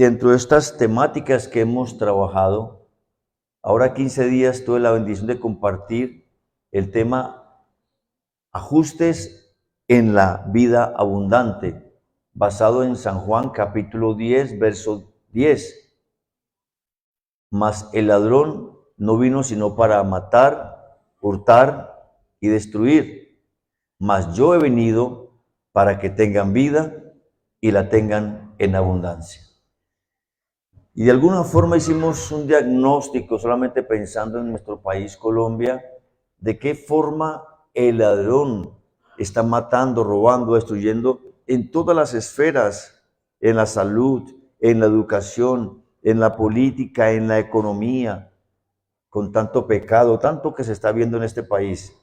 dentro de estas temáticas que hemos trabajado, ahora 15 días tuve la bendición de compartir el tema ajustes en la vida abundante, basado en San Juan capítulo 10, verso 10. Mas el ladrón no vino sino para matar, hurtar y destruir. Mas yo he venido para que tengan vida y la tengan en abundancia. Y de alguna forma hicimos un diagnóstico, solamente pensando en nuestro país, Colombia, de qué forma el ladrón está matando, robando, destruyendo en todas las esferas, en la salud, en la educación, en la política, en la economía, con tanto pecado, tanto que se está viendo en este país.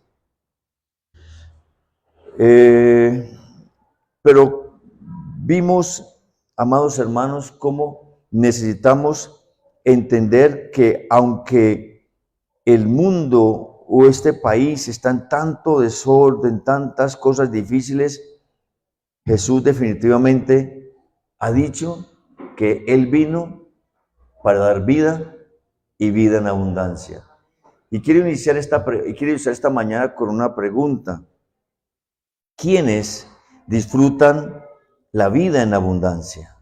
Pero vimos, amados hermanos, cómo necesitamos entender que aunque el mundo o este país está en tanto desorden, tantas cosas difíciles, Jesús definitivamente ha dicho que Él vino para dar vida y vida en abundancia. Y quiero iniciar esta mañana con una pregunta. ¿Quiénes disfrutan la vida en abundancia?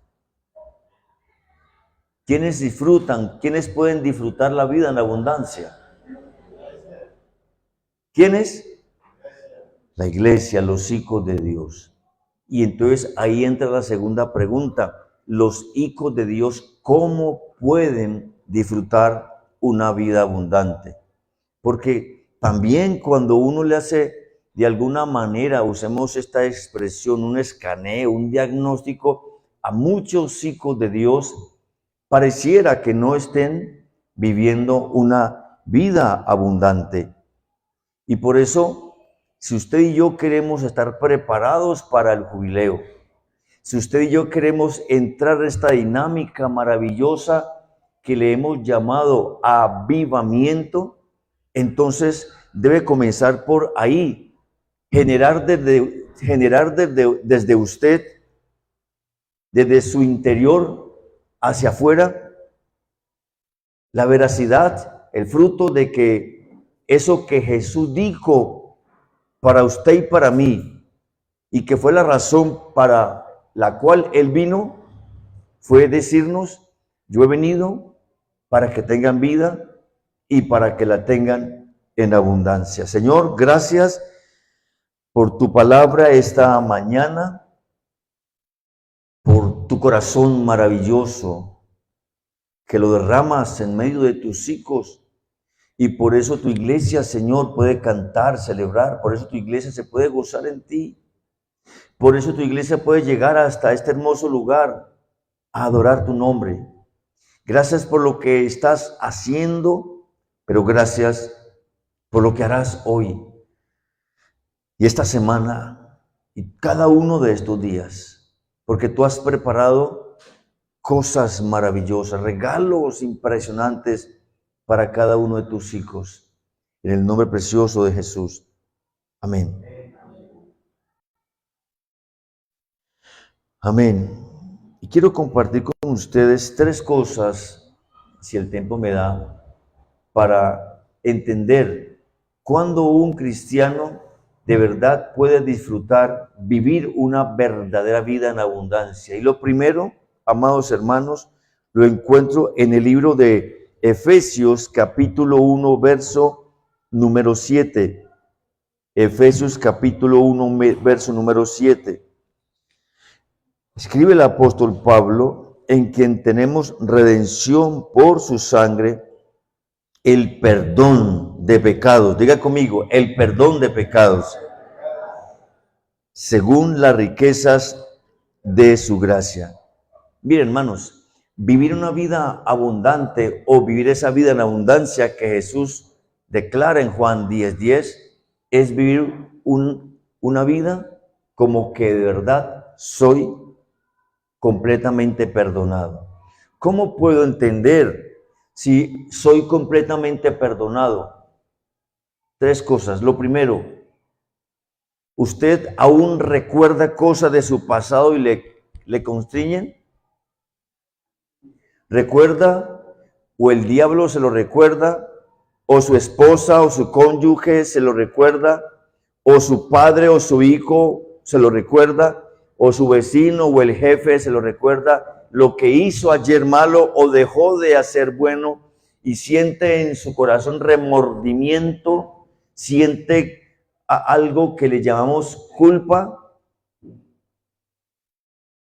¿Quiénes pueden disfrutar la vida en abundancia? ¿Quiénes? La iglesia, los hijos de Dios. Y entonces ahí entra la segunda pregunta. Los hijos de Dios, ¿cómo pueden disfrutar una vida abundante? Porque también cuando uno le hace de alguna manera, usemos esta expresión, un escaneo, un diagnóstico a muchos hijos de Dios, pareciera que no estén viviendo una vida abundante. Y por eso, si usted y yo queremos estar preparados para el jubileo, si usted y yo queremos entrar en esta dinámica maravillosa que le hemos llamado avivamiento, entonces debe comenzar por ahí, generar desde usted, desde su interior hacia afuera, la veracidad, el fruto de que eso que Jesús dijo para usted y para mí, y que fue la razón para la cual Él vino, fue decirnos: yo he venido para que tengan vida y para que la tengan en abundancia. Señor, gracias por tu palabra esta mañana, por tu corazón maravilloso que lo derramas en medio de tus hijos. Y por eso tu iglesia, Señor, puede cantar, celebrar. Por eso tu iglesia se puede gozar en ti. Por eso tu iglesia puede llegar hasta este hermoso lugar a adorar tu nombre. Gracias por lo que estás haciendo, pero gracias por lo que harás hoy y esta semana y cada uno de estos días. Porque tú has preparado cosas maravillosas, regalos impresionantes para cada uno de tus hijos. En el nombre precioso de Jesús. Amén. Amén. Y quiero compartir con ustedes 3 cosas, si el tiempo me da, para entender cuándo un cristiano de verdad puede disfrutar, vivir una verdadera vida en abundancia. Y lo primero, amados hermanos, lo encuentro en el libro de Efesios capítulo 1, verso número 7. Efesios capítulo 1, verso número 7. Escribe el apóstol Pablo: en quien tenemos redención por su sangre, el perdón de pecados. Diga conmigo, el perdón de pecados, según las riquezas de su gracia. Miren, hermanos, vivir una vida abundante o vivir esa vida en abundancia que Jesús declara en Juan 10:10 es vivir una vida como que de verdad soy completamente perdonado. ¿Cómo puedo entender si soy completamente perdonado? 3 cosas. Lo primero, ¿usted aún recuerda cosas de su pasado y le constriñen? recuerda, o el diablo se lo recuerda, o su esposa o su cónyuge se lo recuerda, o su padre o su hijo se lo recuerda, o su vecino o el jefe se lo recuerda, lo que hizo ayer malo o dejó de hacer bueno, y siente en su corazón remordimiento, siente algo que le llamamos culpa.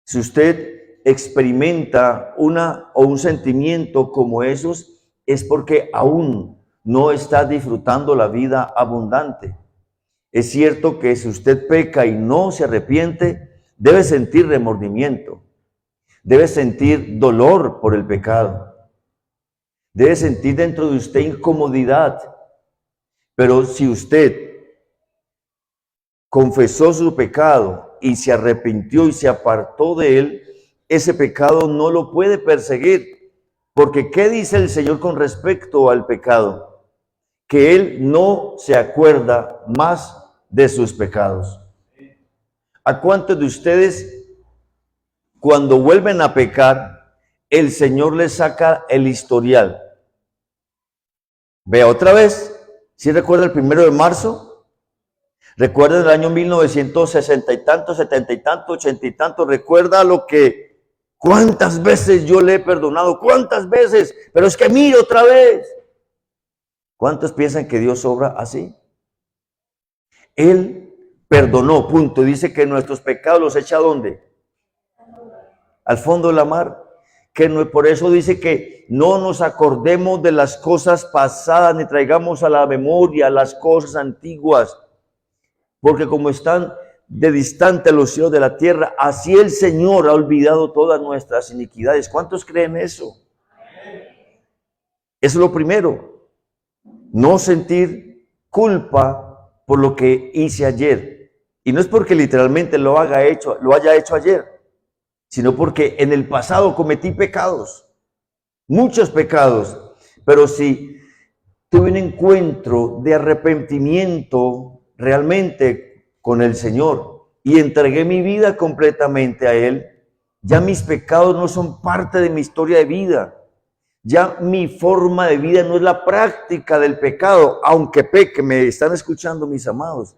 Si usted experimenta un sentimiento como esos, es porque aún no está disfrutando la vida abundante. Es cierto que si usted peca y no se arrepiente, debe sentir remordimiento, debe sentir dolor por el pecado, debe sentir dentro de usted incomodidad. Pero si usted confesó su pecado y se arrepintió y se apartó de él, ese pecado no lo puede perseguir. Porque ¿qué dice el Señor con respecto al pecado? Que Él no se acuerda más de sus pecados. ¿A cuántos de ustedes, cuando vuelven a pecar, el Señor les saca el historial? Vea otra vez, ¿sí recuerda el 1 de marzo? ¿Recuerda el año 1960 y tanto, 70 y tanto, 80 y tanto? ¿Recuerda cuántas veces yo le he perdonado? ¿Cuántas veces? Pero es que mire otra vez. ¿Cuántos piensan que Dios obra así? Él perdonó, punto. Dice que nuestros pecados los echa ¿a dónde? Al fondo de la mar. Que no, por eso dice que no nos acordemos de las cosas pasadas, ni traigamos a la memoria las cosas antiguas. Porque como están de distante los cielos de la tierra, así el Señor ha olvidado todas nuestras iniquidades. ¿Cuántos creen eso? Eso es lo primero. No sentir culpa por lo que hice ayer. Y no es porque literalmente lo haya hecho ayer, sino porque en el pasado cometí pecados, muchos pecados. Pero si tuve un encuentro de arrepentimiento realmente con el Señor y entregué mi vida completamente a Él, ya mis pecados no son parte de mi historia de vida. Ya mi forma de vida no es la práctica del pecado, aunque peque. Me están escuchando, mis amados.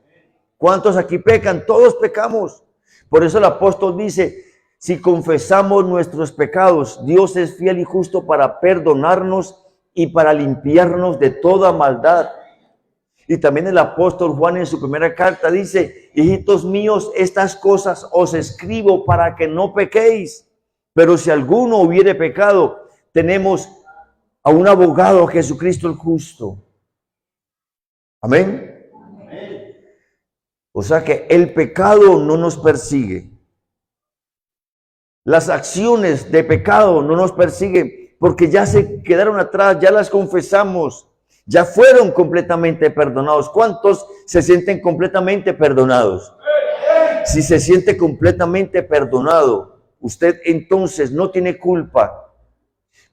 ¿Cuántos aquí pecan? Todos pecamos. Por eso el apóstol dice, si confesamos nuestros pecados, Dios es fiel y justo para perdonarnos y para limpiarnos de toda maldad. Y también el apóstol Juan en su primera carta dice, hijitos míos, estas cosas os escribo para que no pequéis. Pero si alguno hubiere pecado, tenemos a un abogado, Jesucristo el justo. Amén. O sea que el pecado no nos persigue. Las acciones de pecado no nos persiguen porque ya se quedaron atrás, ya las confesamos, ya fueron completamente perdonados. ¿Cuántos se sienten completamente perdonados? Si se siente completamente perdonado, usted entonces no tiene culpa.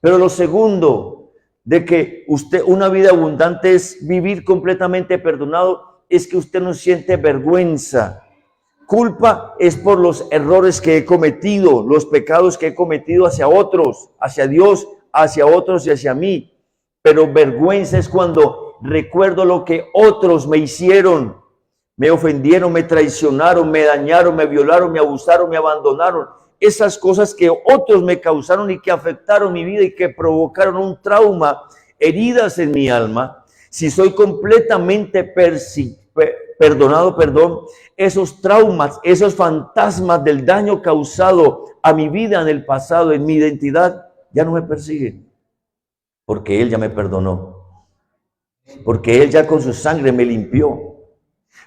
Pero lo segundo, de que una vida abundante es vivir completamente perdonado, es que usted no siente vergüenza. Culpa es por los errores que he cometido, los pecados que he cometido hacia otros, hacia Dios, hacia otros y hacia mí. Pero vergüenza es cuando recuerdo lo que otros me hicieron, me ofendieron, me traicionaron, me dañaron, me violaron, me abusaron, me abandonaron. Esas cosas que otros me causaron y que afectaron mi vida y que provocaron un trauma, heridas en mi alma. Si soy completamente perdonado, esos traumas, esos fantasmas del daño causado a mi vida en el pasado, en mi identidad, ya no me persiguen. Porque Él ya me perdonó. Porque Él ya con su sangre me limpió.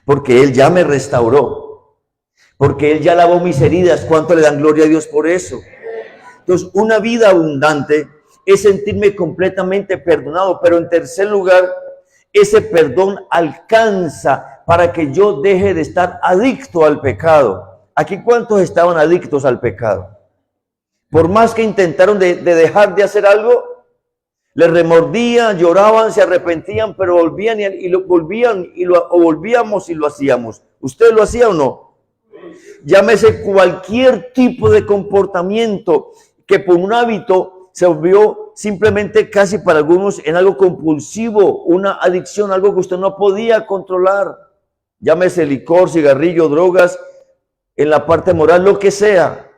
Porque Él ya me restauró. Porque Él ya lavó mis heridas. ¿Cuánto le dan gloria a Dios por eso? Entonces, una vida abundante es sentirme completamente perdonado. Pero en tercer lugar, ese perdón alcanza para que yo deje de estar adicto al pecado. Aquí, ¿cuántos estaban adictos al pecado? Por más que intentaron de dejar de hacer algo, les remordían, lloraban, se arrepentían, pero volvían volvíamos y lo hacíamos. ¿Usted lo hacía o no? Llámese cualquier tipo de comportamiento que por un hábito se volvió simplemente casi para algunos en algo compulsivo, una adicción, algo que usted no podía controlar. Llámese licor, cigarrillo, drogas, en la parte moral, lo que sea.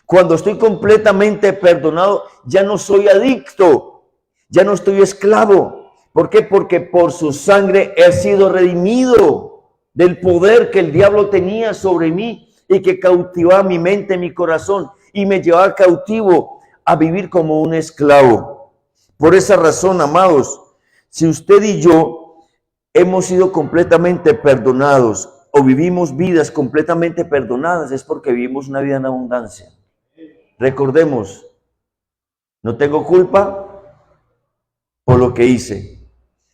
Cuando estoy completamente perdonado, ya no soy adicto, ya no estoy esclavo. ¿Por qué? Porque por su sangre he sido redimido del poder que el diablo tenía sobre mí y que cautivaba mi mente, mi corazón y me llevaba cautivo a vivir como un esclavo. Por esa razón, amados, si usted y yo hemos sido completamente perdonados o vivimos vidas completamente perdonadas, es porque vivimos una vida en abundancia. Recordemos, no tengo culpa por lo que hice,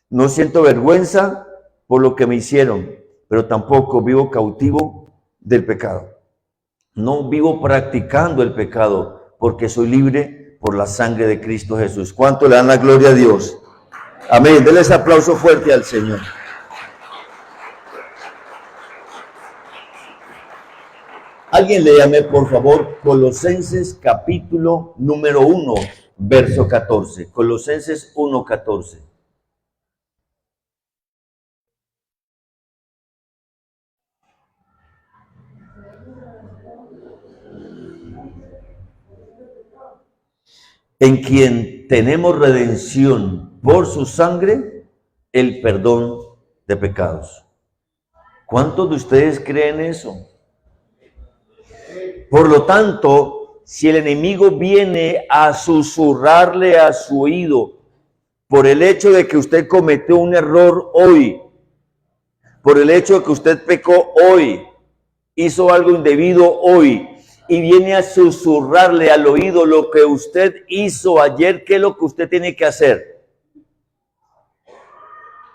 no siento vergüenza por lo que me hicieron, pero tampoco vivo cautivo del pecado. No vivo practicando el pecado porque soy libre por la sangre de Cristo Jesús. ¿Cuánto le dan la gloria a Dios? Amén. Denle ese aplauso fuerte al Señor. Alguien léame, por favor, Colosenses capítulo número 1, verso 14. Colosenses 1, 14. En quien tenemos redención por su sangre, el perdón de pecados. ¿Cuántos de ustedes creen eso? Por lo tanto, si el enemigo viene a susurrarle a su oído por el hecho de que usted cometió un error hoy, por el hecho de que usted pecó hoy, hizo algo indebido hoy, y viene a susurrarle al oído lo que usted hizo ayer, ¿qué es lo que usted tiene que hacer?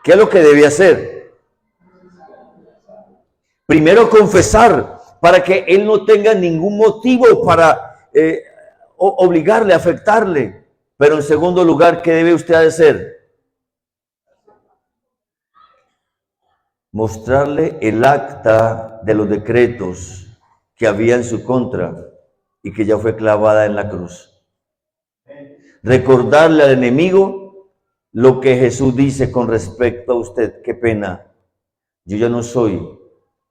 ¿Qué es lo que debe hacer? Primero confesar, para que él no tenga ningún motivo para obligarle, afectarle. Pero en segundo lugar, ¿qué debe usted hacer? Mostrarle el acta de los decretos que había en su contra y que ya fue clavada en la cruz. Recordarle al enemigo lo que Jesús dice con respecto a usted. Qué pena, yo ya no soy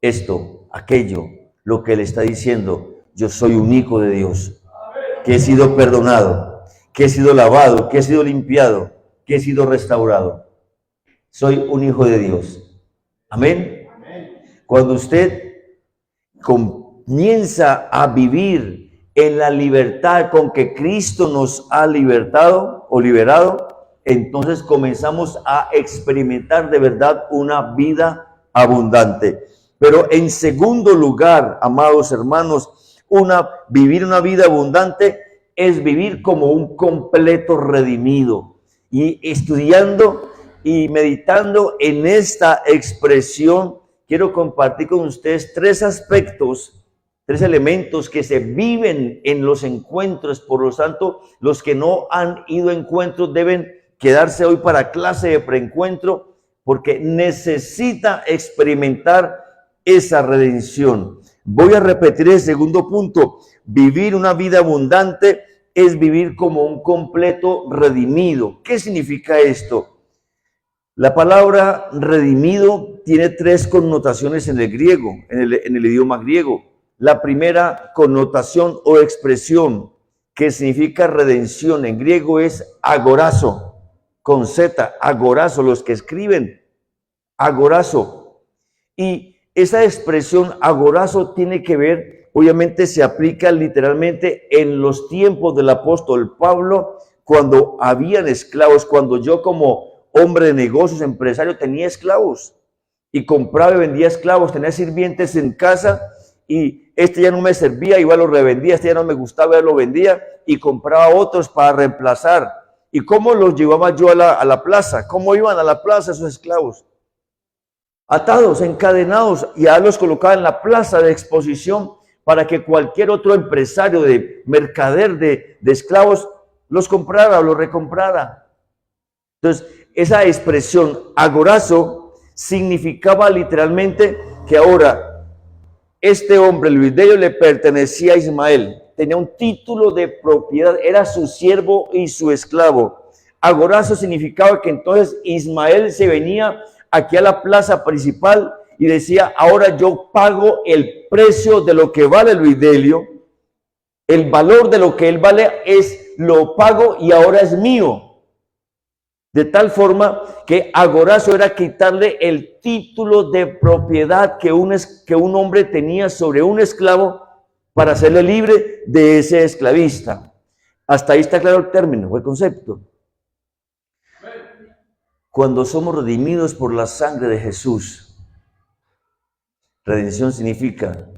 esto, aquello, lo que le está diciendo. Yo soy un hijo de Dios, que he sido perdonado, que he sido lavado, que he sido limpiado, que he sido restaurado. Soy un hijo de Dios. Amén. Cuando usted comienza a vivir en la libertad con que Cristo nos ha libertado o liberado, entonces comenzamos a experimentar de verdad una vida abundante. Pero en segundo lugar, amados hermanos, vivir una vida abundante es vivir como un completo redimido. Y estudiando y meditando en esta expresión, quiero compartir con ustedes tres aspectos, tres elementos que se viven en los encuentros. Por lo tanto, los que no han ido a encuentros deben quedarse hoy para clase de preencuentro, porque necesita experimentar esa redención. Voy a repetir el segundo punto. Vivir una vida abundante es vivir como un completo redimido. ¿Qué significa esto? La palabra redimido tiene tres connotaciones en el griego, en el idioma griego. La primera connotación o expresión que significa redención en griego es agorazo, con Z, agorazo, los que escriben, agorazo. Y esa expresión agorazo tiene que ver, obviamente se aplica literalmente en los tiempos del apóstol Pablo, cuando habían esclavos, cuando yo como hombre de negocios, empresario, tenía esclavos y compraba y vendía esclavos, tenía sirvientes en casa y este ya no me servía, iba, lo revendía, este ya no me gustaba, lo vendía y compraba otros para reemplazar. ¿Y cómo los llevaba yo a la plaza? ¿Cómo iban a la plaza esos esclavos? Atados, encadenados, y ya los colocaba en la plaza de exposición para que cualquier otro empresario de mercader de esclavos los comprara o los recomprara. Entonces, esa expresión agorazo significaba literalmente que ahora este hombre, Luis de ellos, le pertenecía a Ismael, tenía un título de propiedad, era su siervo y su esclavo. Agorazo significaba que entonces Ismael se venía aquí a la plaza principal y decía, ahora yo pago el precio de lo que vale Luis Delio, el valor de lo que él vale lo pago y ahora es mío. De tal forma que agorazo era quitarle el título de propiedad que un hombre tenía sobre un esclavo para hacerle libre de ese esclavista. Hasta ahí está claro el término, el concepto. Cuando somos redimidos por la sangre de Jesús, redención significa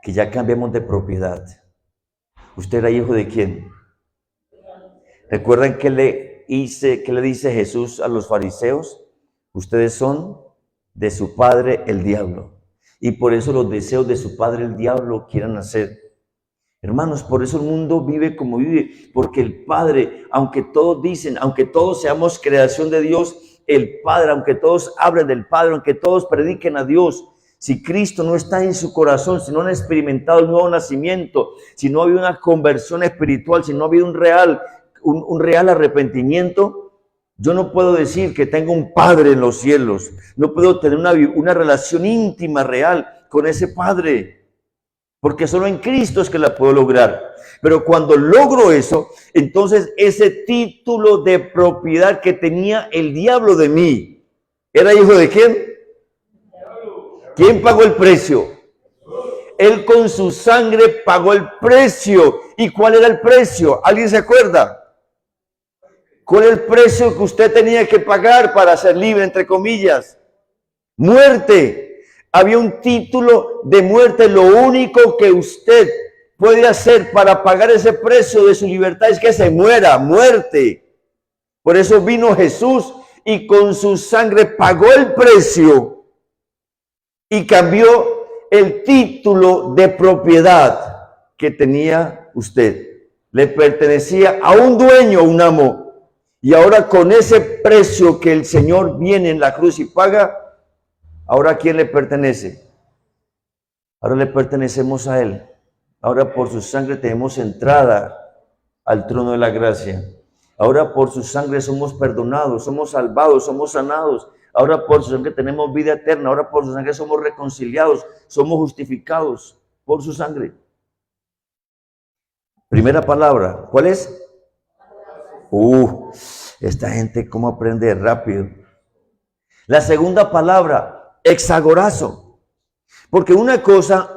que ya cambiamos de propiedad. ¿Usted era hijo de quién? ¿Recuerdan qué le dice Jesús a los fariseos? Ustedes son de su padre el diablo. Y por eso los deseos de su padre el diablo quieran hacer. Hermanos, por eso el mundo vive como vive. Porque el Padre, aunque todos dicen, aunque todos seamos creación de Dios, el Padre, aunque todos hablen del Padre, aunque todos prediquen a Dios, si Cristo no está en su corazón, si no han experimentado el nuevo nacimiento, si no ha habido una conversión espiritual, si no ha habido un real arrepentimiento, yo no puedo decir que tengo un Padre en los cielos. No puedo tener una relación íntima, real con ese Padre. Porque solo en Cristo es que la puedo lograr. Pero cuando logro eso, entonces ese título de propiedad que tenía el diablo de mí, ¿era hijo de quién? ¿Quién pagó el precio? Él con su sangre pagó el precio. ¿Y cuál era el precio? ¿Alguien se acuerda? ¿Cuál es el precio que usted tenía que pagar para ser libre, entre comillas? Muerte. Había un título de muerte. Lo único que usted puede hacer para pagar ese precio de su libertad es que se muera, muerte. Por eso vino Jesús y con su sangre pagó el precio y cambió el título de propiedad que tenía usted. Le pertenecía a un dueño, un amo. Y ahora con ese precio que el Señor viene en la cruz y paga, ¿ahora a quién le pertenece? Ahora le pertenecemos a Él. Ahora por su sangre tenemos entrada al trono de la gracia. Ahora por su sangre somos perdonados, somos salvados, somos sanados. Ahora por su sangre tenemos vida eterna. Ahora por su sangre somos reconciliados, somos justificados por su sangre. Primera palabra, ¿cuál es? Esta gente cómo aprende rápido. La segunda palabra, exagorazo. Porque una cosa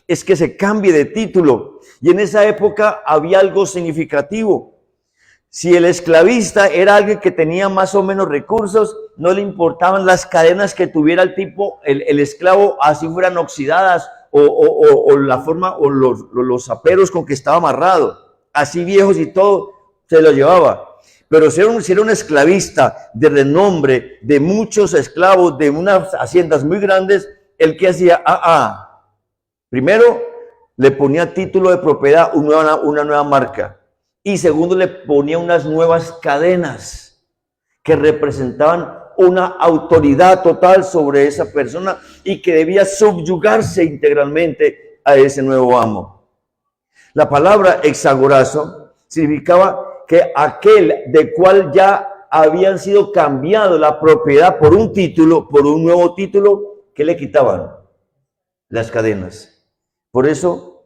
es que se cambie de título. Y en esa época había algo significativo. Si el esclavista era alguien que tenía más o menos recursos, no le importaban las cadenas que tuviera el tipo, el esclavo, así fueran oxidadas o la forma o los aperos con que estaba amarrado. Así viejos y todo, se lo llevaba. Pero si era un esclavista de renombre, de muchos esclavos, de unas haciendas muy grandes, ¿el que hacía? Primero, le ponía título de propiedad, una nueva marca. Y segundo, le ponía unas nuevas cadenas que representaban una autoridad total sobre esa persona y que debía subyugarse integralmente a ese nuevo amo. La palabra exagorazo significaba que aquel de cual ya habían sido cambiado la propiedad por un título, por un nuevo título, ¿qué le quitaban? Las cadenas. Por eso,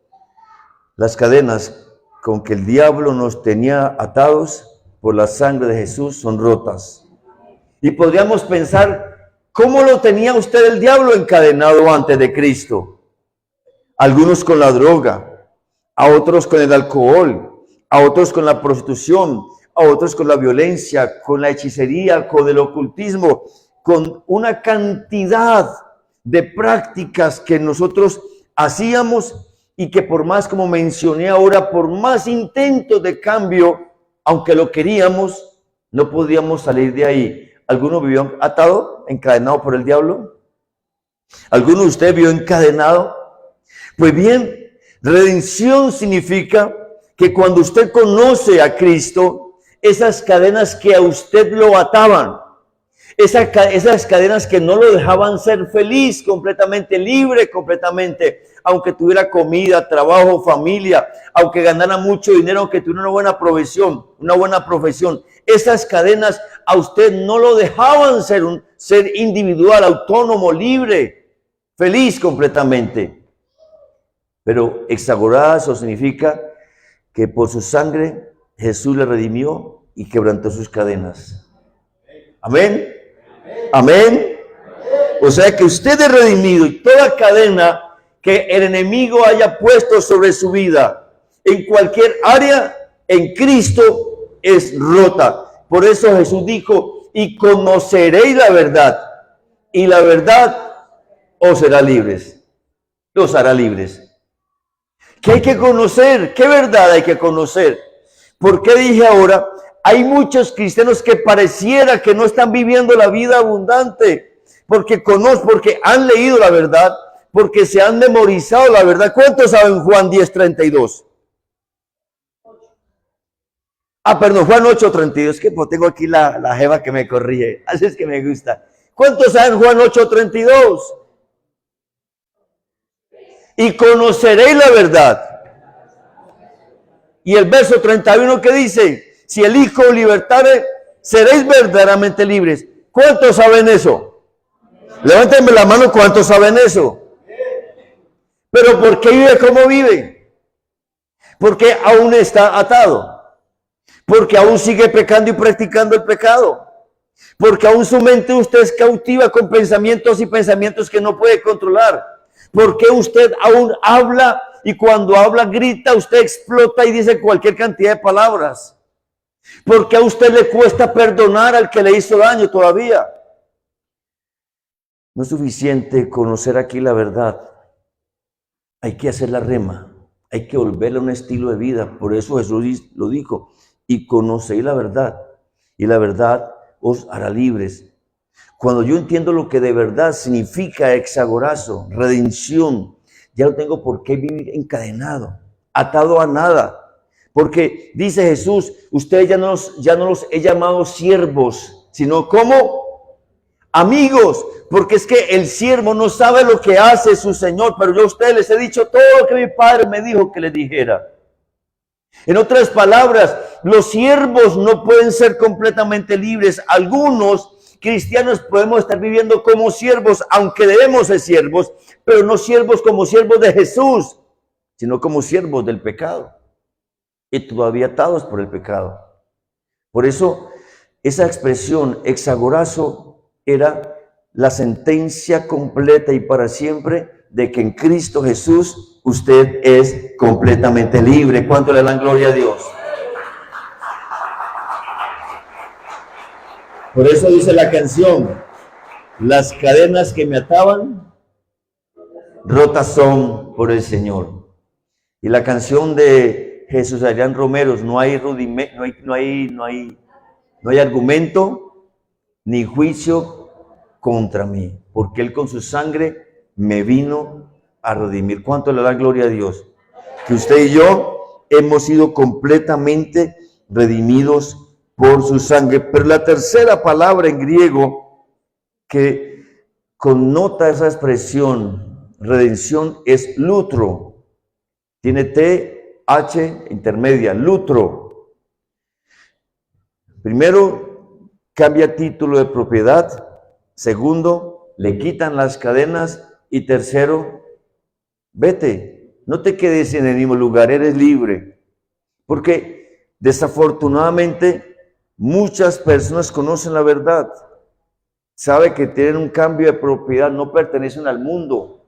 las cadenas con que el diablo nos tenía atados por la sangre de Jesús son rotas. Y podríamos pensar, ¿cómo lo tenía usted el diablo encadenado antes de Cristo? Algunos con la droga, a otros con el alcohol, a otros con la prostitución, a otros con la violencia, con la hechicería, con el ocultismo, con una cantidad de prácticas que nosotros hacíamos y que por más, como mencioné ahora, por más intentos de cambio, aunque lo queríamos, no podíamos salir de ahí. ¿Alguno vivió atado, encadenado por el diablo? ¿Alguno de ustedes vivió encadenado? Pues bien, redención significa que cuando usted conoce a Cristo, esas cadenas que a usted lo ataban, Esas cadenas que no lo dejaban ser feliz completamente, libre completamente, aunque tuviera comida, trabajo, familia, aunque ganara mucho dinero, aunque tuviera una buena profesión, esas cadenas a usted no lo dejaban ser un ser individual, autónomo, libre, feliz completamente. Pero exagorazo significa que por su sangre Jesús le redimió y quebrantó sus cadenas. Amén. Amén. O sea que usted es redimido y toda cadena que el enemigo haya puesto sobre su vida en cualquier área en Cristo es rota. Por eso Jesús dijo: y conoceréis la verdad, y la verdad os hará libres. Los hará libres. ¿Qué hay que conocer? ¿Qué verdad hay que conocer? ¿Por qué dije ahora? Hay muchos cristianos que pareciera que no están viviendo la vida abundante, porque han leído la verdad, porque se han memorizado la verdad. ¿Cuántos saben Juan 10:32? Perdón, Juan 8:32, que pues tengo aquí la jeva que me corrige, así es que me gusta. ¿Cuántos saben Juan 8:32? Y conoceréis la verdad. Y el verso 31 que dice: si el Hijo os libertare, seréis verdaderamente libres. ¿Cuántos saben eso? Levántenme la mano, ¿cuántos saben eso? Pero ¿por qué vive como vive? Porque aún está atado. Porque aún sigue pecando y practicando el pecado. Porque aún su mente usted es cautiva con pensamientos y pensamientos que no puede controlar. Porque usted aún habla y cuando habla grita, usted explota y dice cualquier cantidad de palabras. Porque a usted le cuesta perdonar al que le hizo daño todavía. No es suficiente conocer aquí la verdad. Hay que hacer la rema. Hay que volverle a un estilo de vida. Por eso Jesús lo dijo: y conocéis la verdad, y la verdad os hará libres. Cuando yo entiendo lo que de verdad significa exagorazo, redención, ya no tengo por qué vivir encadenado, atado a nada. Porque dice Jesús: ustedes ya no los he llamado siervos, sino como amigos. Porque es que el siervo no sabe lo que hace su Señor, pero yo a ustedes les he dicho todo lo que mi Padre me dijo que les dijera. En otras palabras, los siervos no pueden ser completamente libres. Algunos cristianos podemos estar viviendo como siervos, aunque debemos ser siervos, pero no siervos como siervos de Jesús, sino como siervos del pecado y todavía atados por el pecado. Por eso, esa expresión exagorazo era la sentencia completa y para siempre de que en Cristo Jesús usted es completamente libre. ¿Cuánto le dan gloria a Dios? Por eso dice la canción: las cadenas que me ataban, rotas son por el Señor. Y la canción de Jesús Adrián Romero: no hay argumento ni juicio contra mí, porque Él con su sangre me vino a redimir. ¿Cuánto le dan gloria a Dios? Que usted y yo hemos sido completamente redimidos por su sangre. Pero la tercera palabra en griego que connota esa expresión redención es lutro. Tiene TH intermedia, lutro. Primero, cambia título de propiedad. Segundo, le quitan las cadenas. Y tercero, vete, no te quedes en el mismo lugar, eres libre. Porque desafortunadamente muchas personas conocen la verdad, saben que tienen un cambio de propiedad, no pertenecen al mundo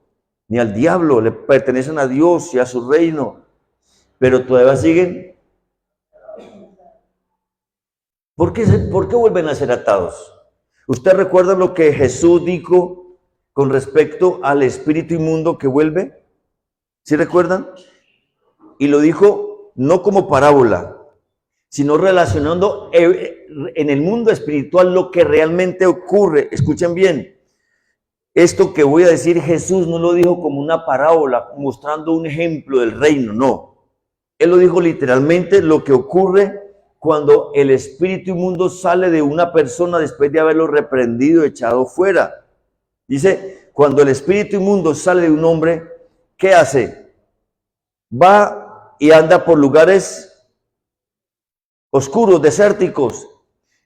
ni al diablo, le pertenecen a Dios y a su reino, pero todavía siguen. ¿Por qué vuelven a ser atados? ¿Usted recuerda lo que Jesús dijo con respecto al espíritu inmundo que vuelve? ¿Sí recuerdan? Y lo dijo no como parábola, sino relacionando en el mundo espiritual lo que realmente ocurre. Escuchen bien, esto que voy a decir Jesús no lo dijo como una parábola, mostrando un ejemplo del reino, no. Él lo dijo literalmente lo que ocurre cuando el espíritu inmundo sale de una persona después de haberlo reprendido, echado fuera. Dice, cuando el espíritu inmundo sale de un hombre, ¿qué hace? Va y anda por lugares oscuros, desérticos,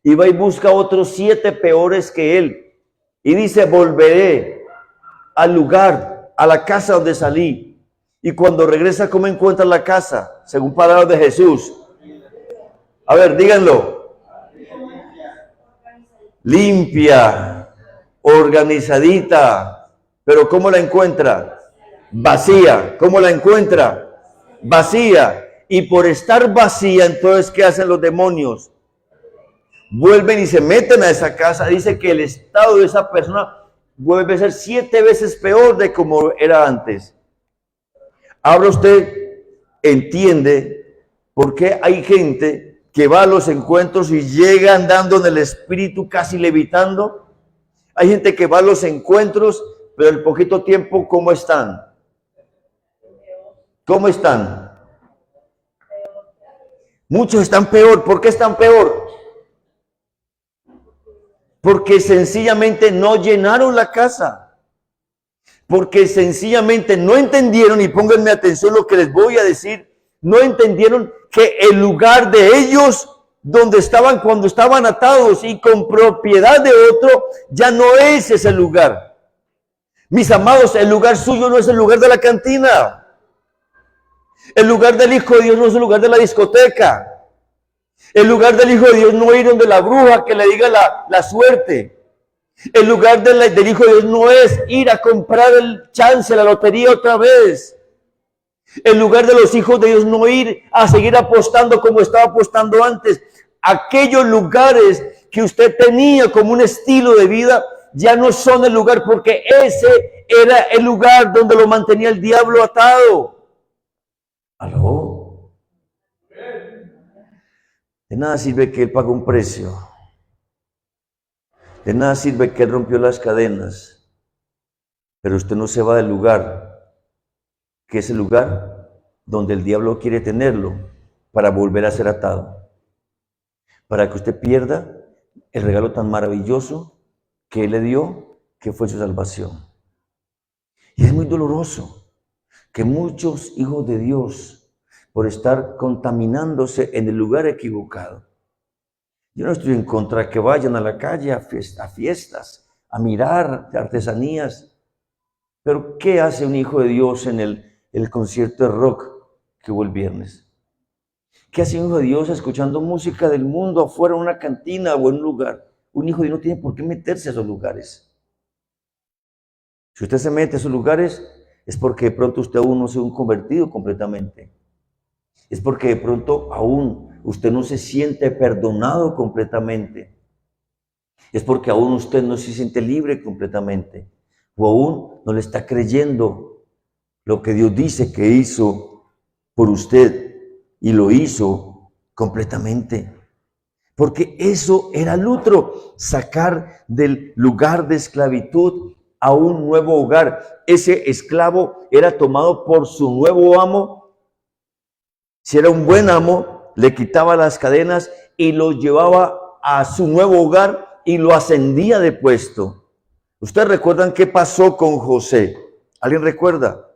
y va y busca otros 7 peores que él. Y dice, volveré al lugar, a la casa donde salí. Y cuando regresa, ¿cómo encuentra la casa? Según palabras de Jesús. A ver, díganlo. Limpia, organizadita. Pero ¿cómo la encuentra? Vacía. ¿Cómo la encuentra? Vacía. Y por estar vacía, entonces, ¿qué hacen los demonios? Vuelven y se meten a esa casa. Dice que el estado de esa persona vuelve a ser 7 veces peor de como era antes. Ahora usted entiende por qué hay gente que va a los encuentros y llega andando en el espíritu casi levitando. Hay gente que va a los encuentros, pero en poquito tiempo, ¿cómo están? ¿Cómo están? Muchos están peor. ¿Por qué están peor? Porque sencillamente no llenaron la casa. Porque sencillamente no entendieron, y pónganme atención lo que les voy a decir, no entendieron que el lugar de ellos, donde estaban cuando estaban atados y con propiedad de otro, ya no es ese lugar. Mis amados, el lugar suyo no es el lugar de la cantina. El lugar del Hijo de Dios no es el lugar de la discoteca. El lugar del Hijo de Dios no es ir donde la bruja que le diga la suerte. El lugar del Hijo de Dios no es ir a comprar el chance, la lotería otra vez. El lugar de los hijos de Dios no ir a seguir apostando como estaba apostando antes. Aquellos lugares que usted tenía como un estilo de vida ya no son el lugar, porque ese era el lugar donde lo mantenía el diablo atado. ¿Aló? De nada sirve que él pagó un precio. De nada sirve que él rompió las cadenas, pero usted no se va del lugar, que es el lugar donde el diablo quiere tenerlo para volver a ser atado, para que usted pierda el regalo tan maravilloso que él le dio, que fue su salvación. Y es muy doloroso que muchos hijos de Dios, por estar contaminándose en el lugar equivocado. Yo no estoy en contra de que vayan a la calle a fiestas, a mirar artesanías. Pero ¿qué hace un hijo de Dios en el concierto de rock que hubo el viernes? ¿Qué hace un hijo de Dios escuchando música del mundo afuera en una cantina o en un lugar? Un hijo de Dios no tiene por qué meterse a esos lugares. Si usted se mete a esos lugares, es porque de pronto usted aún no se ha convertido completamente. Es porque de pronto aún usted no se siente perdonado completamente. Es porque aún usted no se siente libre completamente. O aún no le está creyendo lo que Dios dice que hizo por usted. Y lo hizo completamente. Porque eso era el otro, sacar del lugar de esclavitud a un nuevo hogar. Ese esclavo era tomado por su nuevo amo. Si era un buen amo, le quitaba las cadenas y lo llevaba a su nuevo hogar y lo ascendía de puesto. ¿Ustedes recuerdan qué pasó con José? ¿Alguien recuerda?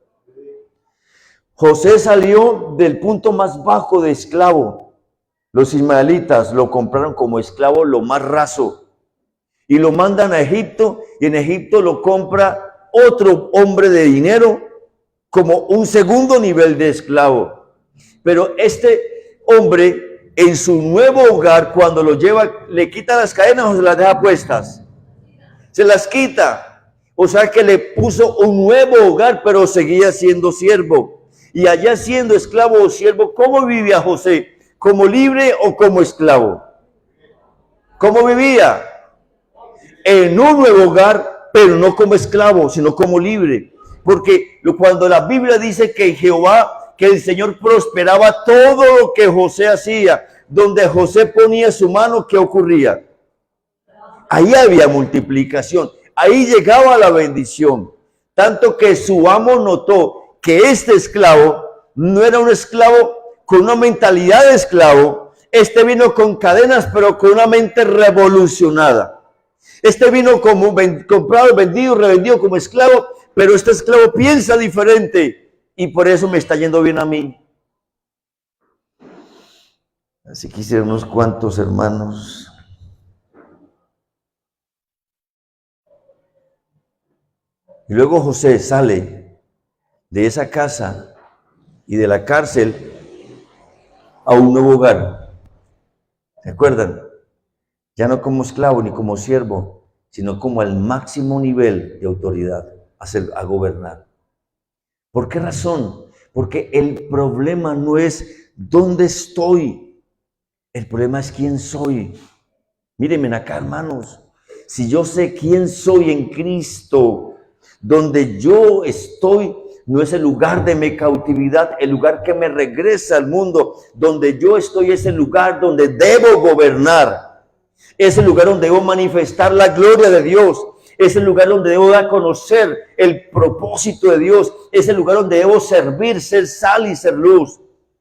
José salió del punto más bajo de esclavo. Los ismaelitas lo compraron como esclavo lo más raso y lo mandan a Egipto, y en Egipto lo compra otro hombre de dinero como un segundo nivel de esclavo. Pero este hombre en su nuevo hogar, cuando lo lleva, le quita las cadenas o se las deja puestas. Se las quita. O sea que le puso un nuevo hogar, pero seguía siendo siervo. Y allá siendo esclavo o siervo, ¿cómo vivía José? ¿Como libre o como esclavo? ¿Cómo vivía? En un nuevo hogar, pero no como esclavo, sino como libre. Porque cuando la Biblia dice que Jehová, que el Señor prosperaba todo lo que José hacía, donde José ponía su mano, ¿qué ocurría? Ahí había multiplicación, ahí llegaba la bendición. Tanto que su amo notó que este esclavo no era un esclavo con una mentalidad de esclavo, Este vino con cadenas, pero con una mente revolucionada. Este vino como comprado, vendido, revendido como esclavo, pero este esclavo piensa diferente y por eso me está yendo bien a mí. Así quisieron unos cuantos hermanos. Y luego José sale de esa casa y de la cárcel a un nuevo hogar. ¿Se acuerdan? Ya no como esclavo ni como siervo, sino como al máximo nivel de autoridad, a gobernar. ¿Por qué razón? Porque el problema no es dónde estoy, el problema es quién soy. Mírenme acá, hermanos. Si yo sé quién soy en Cristo, donde yo estoy, no es el lugar de mi cautividad, el lugar que me regresa al mundo. Donde yo estoy es el lugar donde debo gobernar. Es el lugar donde debo manifestar la gloria de Dios. Es el lugar donde debo dar a conocer el propósito de Dios. Es el lugar donde debo servir, ser sal y ser luz.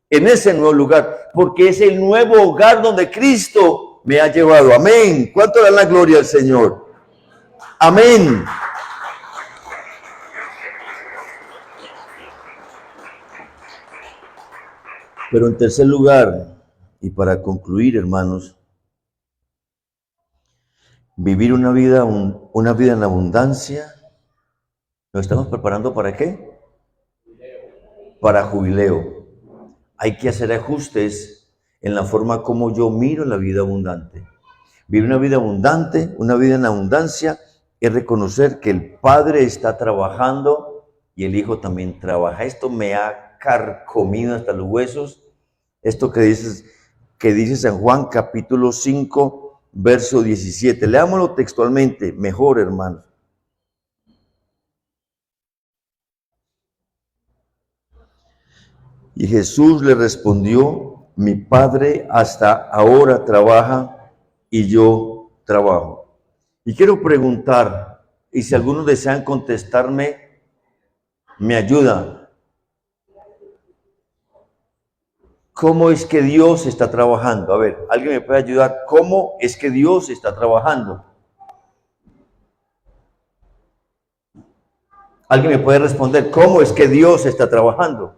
En ese nuevo lugar, porque es el nuevo hogar donde Cristo me ha llevado. Amén. ¿Cuánto dan la gloria al Señor? Amén. Pero en tercer lugar, y para concluir, hermanos, vivir una vida en abundancia. ¿Nos estamos preparando para qué? Para jubileo. Hay que hacer ajustes en la forma como yo miro la vida abundante. Vivir una vida abundante, una vida en abundancia, es reconocer que el Padre está trabajando y el Hijo también trabaja. Esto me ha carcomido hasta los huesos. Esto que dice San Juan capítulo 5, verso 17. Leámoslo textualmente, mejor, hermanos. Y Jesús le respondió: mi Padre hasta ahora trabaja y yo trabajo. Y quiero preguntar, y si algunos desean contestarme, me ayuda. ¿Cómo es que Dios está trabajando? A ver, ¿alguien me puede ayudar? ¿Cómo es que Dios está trabajando? ¿Alguien me puede responder? ¿Cómo es que Dios está trabajando?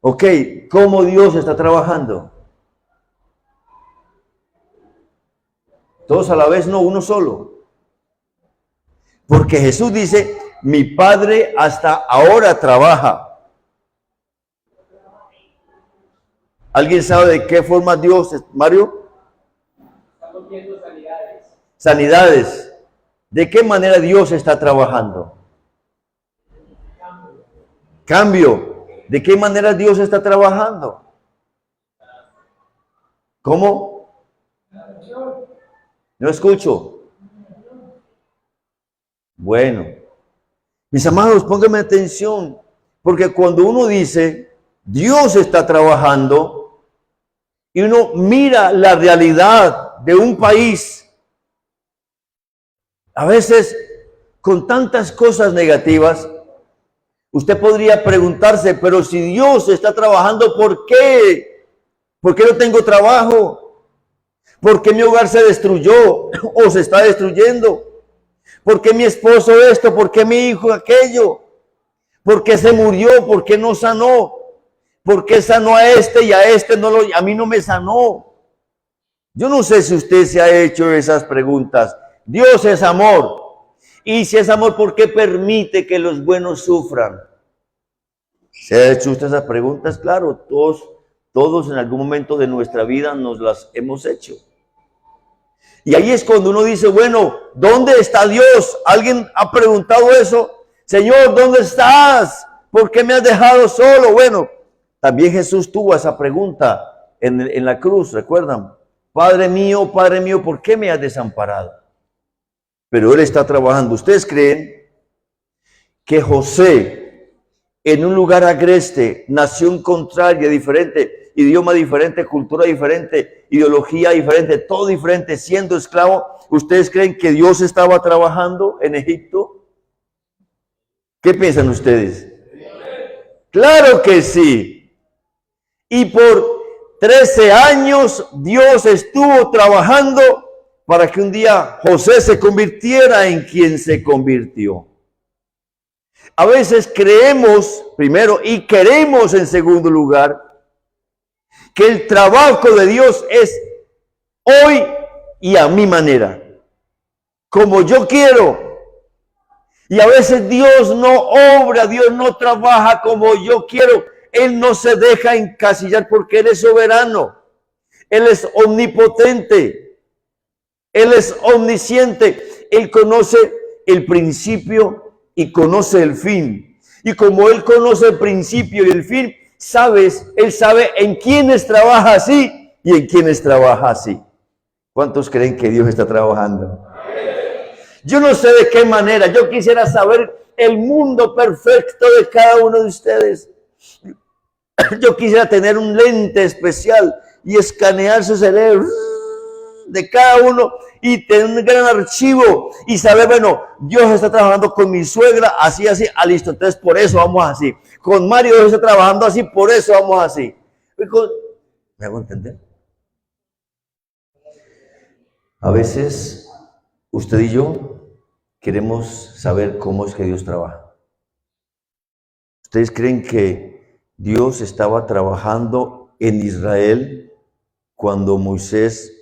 Ok, ¿cómo Dios está trabajando? Todos a la vez, no, uno solo. Porque Jesús dice: mi Padre hasta ahora trabaja. ¿Alguien sabe de qué forma Dios, Mario? Estamos viendo sanidades. Sanidades. ¿De qué manera Dios está trabajando? Cambio. ¿De qué manera Dios está trabajando? ¿Cómo? No escucho. Bueno, mis amados, pónganme atención, porque cuando uno dice Dios está trabajando y uno mira la realidad de un país, a veces con tantas cosas negativas, usted podría preguntarse: pero si Dios está trabajando, ¿por qué? ¿Por qué no tengo trabajo? ¿Por qué mi hogar se destruyó o se está destruyendo? ¿Por qué mi esposo esto? ¿Por qué mi hijo aquello? ¿Por qué se murió? ¿Por qué no sanó? ¿Por qué sanó a este y a este a mí no me sanó? Yo no sé si usted se ha hecho esas preguntas. Dios es amor. Y si es amor, ¿por qué permite que los buenos sufran? ¿Se ha hecho usted esas preguntas? Claro, todos en algún momento de nuestra vida nos las hemos hecho. Y ahí es cuando uno dice: bueno, ¿dónde está Dios? ¿Alguien ha preguntado eso? Señor, ¿dónde estás? ¿Por qué me has dejado solo? Bueno, también Jesús tuvo esa pregunta en la cruz, ¿recuerdan? Padre mío, ¿por qué me has desamparado? Pero Él está trabajando. ¿Ustedes creen que José, en un lugar agreste, nación contraria, diferente, idioma diferente, cultura diferente, ideología diferente, todo diferente, siendo esclavo? ¿Ustedes creen que Dios estaba trabajando en Egipto? ¿Qué piensan ustedes? Claro que sí. Y por 13 años Dios estuvo trabajando para que un día José se convirtiera en quien se convirtió. A veces creemos primero y queremos en segundo lugar que el trabajo de Dios es hoy y a mi manera, como yo quiero. Y a veces Dios no obra, Dios no trabaja como yo quiero. Él no se deja encasillar porque Él es soberano. Él es omnipotente. Él es omnisciente. Él conoce el principio y conoce el fin. Y como Él conoce el principio y el fin, Él sabe en quiénes trabaja así y en quiénes trabaja así. ¿Cuántos creen que Dios está trabajando? Yo no sé de qué manera. Yo quisiera saber el mundo perfecto de cada uno de ustedes. Yo quisiera tener un lente especial y escanear su cerebro de cada uno y tener un gran archivo y saber, bueno, Dios está trabajando con mi suegra así, listo, entonces por eso vamos así. Con Mario Dios está trabajando así, por eso vamos así. ¿Me hago entender? A veces usted y yo queremos saber cómo es que Dios trabaja. ¿Ustedes creen que Dios estaba trabajando en Israel cuando Moisés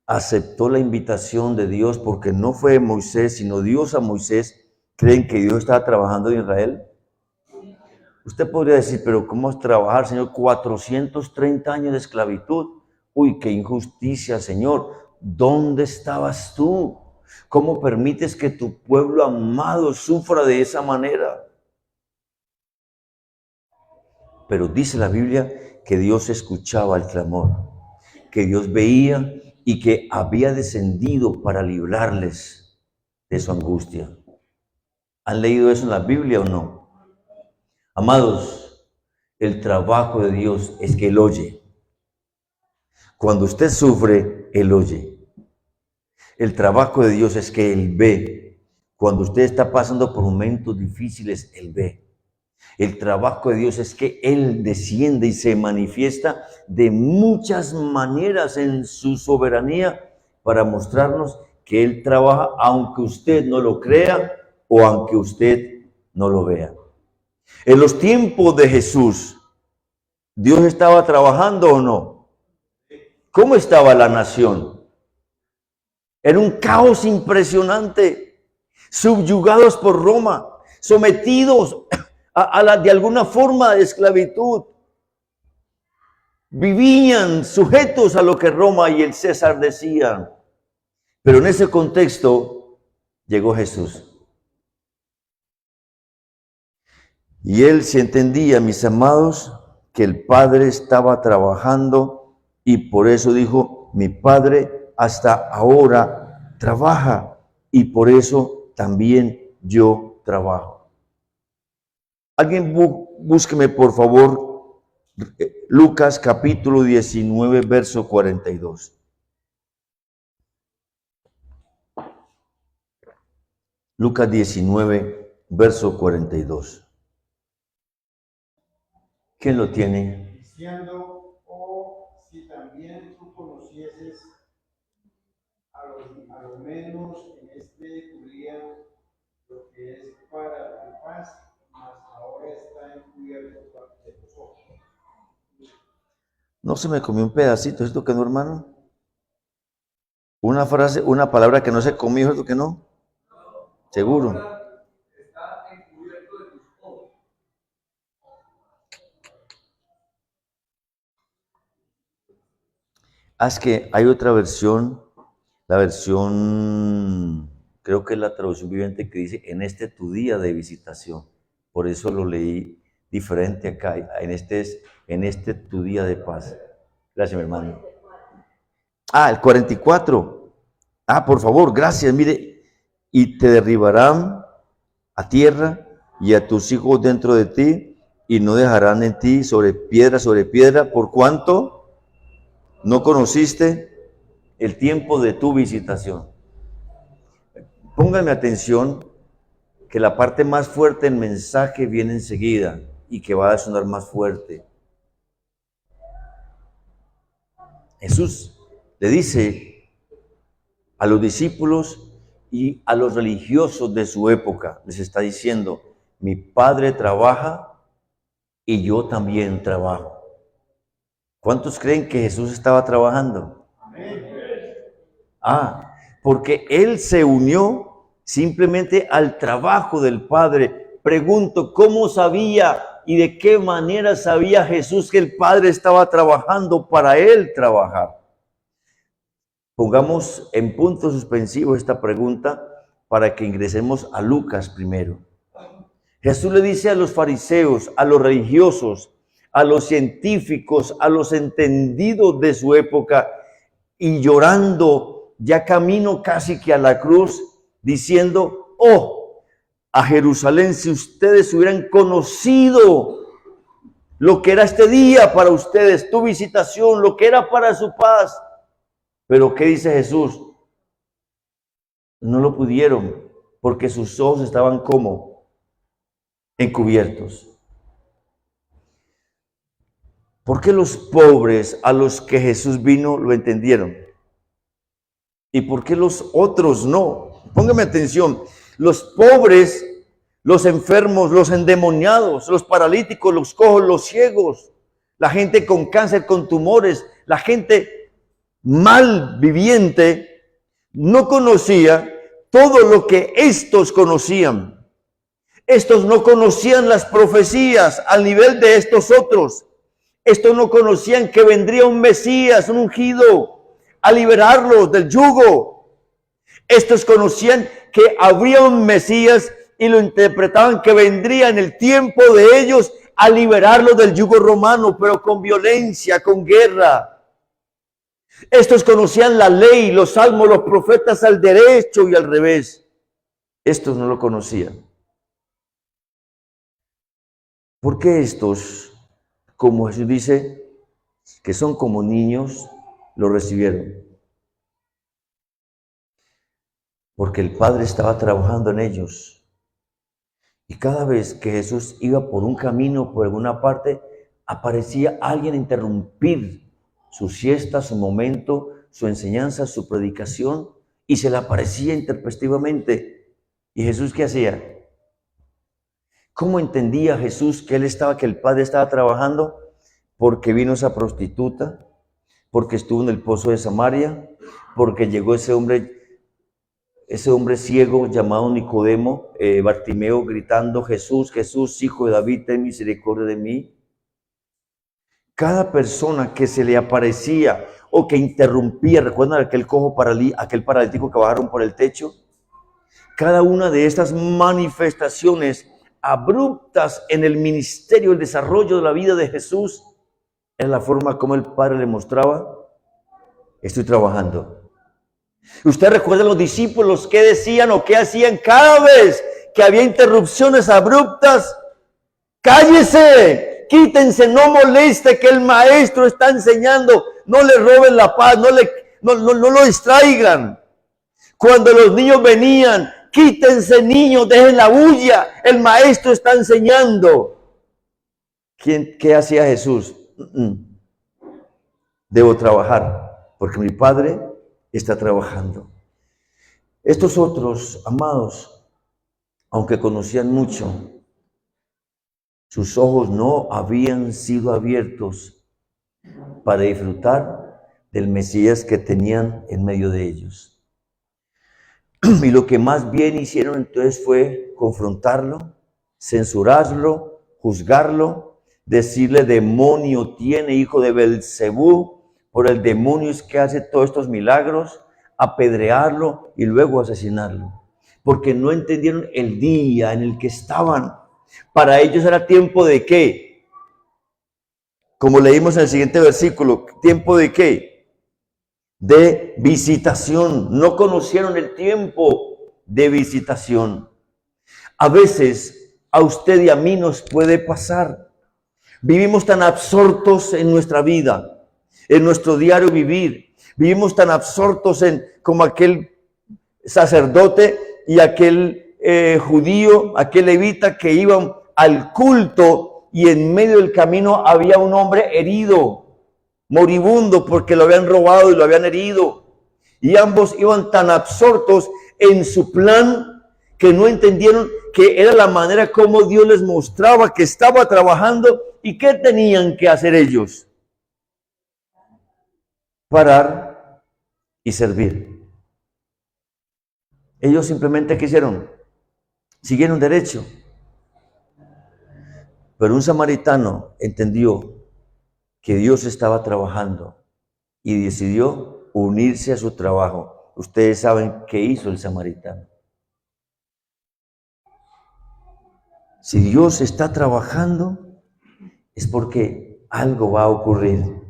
aceptó la invitación de Dios? Porque no fue Moisés, sino Dios a Moisés. ¿Creen que Dios estaba trabajando en Israel? Usted podría decir, pero ¿cómo es trabajar, Señor? 430 años de esclavitud. Uy, qué injusticia, Señor. ¿Dónde estabas tú? ¿Cómo permites que tu pueblo amado sufra de esa manera? Pero dice la Biblia que Dios escuchaba el clamor, que Dios veía y que había descendido para librarles de su angustia. ¿Han leído eso en la Biblia o no? Amados, el trabajo de Dios es que Él oye. Cuando usted sufre, Él oye. El trabajo de Dios es que Él ve. Cuando usted está pasando por momentos difíciles, Él ve. El trabajo de Dios es que Él desciende y se manifiesta de muchas maneras en su soberanía para mostrarnos que Él trabaja aunque usted no lo crea o aunque usted no lo vea. En los tiempos de Jesús, ¿Dios estaba trabajando o no? ¿Cómo estaba la nación? Era un caos impresionante, subyugados por Roma, sometidos de alguna forma de esclavitud. Vivían sujetos a lo que Roma y el César decían. Pero en ese contexto llegó Jesús. Y Él se entendía, mis amados, que el Padre estaba trabajando y por eso dijo, mi Padre hasta ahora trabaja y por eso también yo trabajo. Alguien búsqueme por favor Lucas capítulo 19 verso 42. Lucas 19 verso 42. ¿Quién lo tiene? Diciendo, oh, si también tú conocieses a lo menos en este tu día lo que es para tu paz, mas ahora está encubierto de tus ojos. No se me comió un pedacito, ¿esto que no, hermano? Una frase, una palabra que no se comió, ¿esto que no? Seguro. Está encubierto de tus ojos. Es que hay otra versión, la versión, creo que es la traducción viviente que dice, en este tu día de visitación. Por eso lo leí diferente acá, en este tu día de paz. Gracias, mi hermano. El 44. Por favor, gracias, mire. Y te derribarán a tierra y a tus hijos dentro de ti, y no dejarán en ti sobre piedra, ¿por cuánto? ¿No conociste el tiempo de tu visitación? Pónganme atención que la parte más fuerte del mensaje viene enseguida y que va a sonar más fuerte. Jesús le dice a los discípulos y a los religiosos de su época, les está diciendo, mi Padre trabaja y yo también trabajo. ¿Cuántos creen que Jesús estaba trabajando? Porque Él se unió simplemente al trabajo del Padre. Pregunto, ¿cómo sabía y de qué manera sabía Jesús que el Padre estaba trabajando para Él trabajar? Pongamos en punto suspensivo esta pregunta para que ingresemos a Lucas primero. Jesús le dice a los fariseos, a los religiosos, a los científicos, a los entendidos de su época, y llorando, ya camino casi que a la cruz, diciendo, oh, a Jerusalén, si ustedes hubieran conocido lo que era este día para ustedes, tu visitación, lo que era para su paz. Pero ¿qué dice Jesús? No lo pudieron, porque sus ojos estaban como encubiertos. ¿Por qué los pobres a los que Jesús vino lo entendieron? ¿Y por qué los otros no? Póngame atención. Los pobres, los enfermos, los endemoniados, los paralíticos, los cojos, los ciegos, la gente con cáncer, con tumores, la gente mal viviente, no conocía todo lo que estos conocían. Estos no conocían las profecías al nivel de estos otros. Estos no conocían que vendría un Mesías, un ungido, a liberarlos del yugo. Estos conocían que habría un Mesías y lo interpretaban que vendría en el tiempo de ellos a liberarlos del yugo romano, pero con violencia, con guerra. Estos conocían la ley, los salmos, los profetas al derecho y al revés. Estos no lo conocían. ¿Por qué estos, como Jesús dice, que son como niños, lo recibieron? Porque el Padre estaba trabajando en ellos. Y cada vez que Jesús iba por un camino, por alguna parte, aparecía alguien a interrumpir su siesta, su momento, su enseñanza, su predicación, y se le aparecía intempestivamente. ¿Y Jesús qué hacía? ¿Cómo entendía Jesús que el Padre estaba trabajando? Porque vino esa prostituta, porque estuvo en el pozo de Samaria, porque llegó ese hombre ciego llamado Nicodemo, Bartimeo, gritando, Jesús, Jesús, hijo de David, ten misericordia de mí. Cada persona que se le aparecía o que interrumpía, ¿recuerdan aquel paralítico que bajaron por el techo? Cada una de estas manifestaciones abruptas en el ministerio, el desarrollo de la vida de Jesús, es la forma como el Padre le mostraba, estoy trabajando. ¿Usted recuerda a los discípulos qué decían o qué hacían cada vez que había interrupciones abruptas? ¡Cállese! Quítense, no moleste que el maestro está enseñando, no le roben la paz, no lo distraigan. Cuando los niños venían, quítense niños, dejen la bulla, el maestro está enseñando. ¿Qué hacía Jesús? Debo trabajar, porque mi Padre está trabajando. Estos otros, amados, aunque conocían mucho, sus ojos no habían sido abiertos para disfrutar del Mesías que tenían en medio de ellos. Y lo que más bien hicieron entonces fue confrontarlo, censurarlo, juzgarlo, decirle demonio tiene, hijo de Belcebú, por el demonio es que hace todos estos milagros, apedrearlo y luego asesinarlo. Porque no entendieron el día en el que estaban. Para ellos era tiempo de ¿qué? Como leímos en el siguiente versículo, ¿tiempo de qué? De visitación. No conocieron el tiempo de visitación. A veces a usted y a mí nos puede pasar. Vivimos tan absortos en nuestra vida, en nuestro diario vivir. Vivimos tan absortos como aquel sacerdote y aquel judío, aquel levita que iban al culto y en medio del camino había un hombre herido, moribundo porque lo habían robado y lo habían herido. Y ambos iban tan absortos en su plan que no entendieron que era la manera como Dios les mostraba que estaba trabajando y qué tenían que hacer ellos. Parar y servir. Ellos simplemente quisieron, siguieron derecho. Pero un samaritano entendió que Dios estaba trabajando y decidió unirse a su trabajo. Ustedes saben qué hizo el samaritano. Si Dios está trabajando, es porque algo va a ocurrir.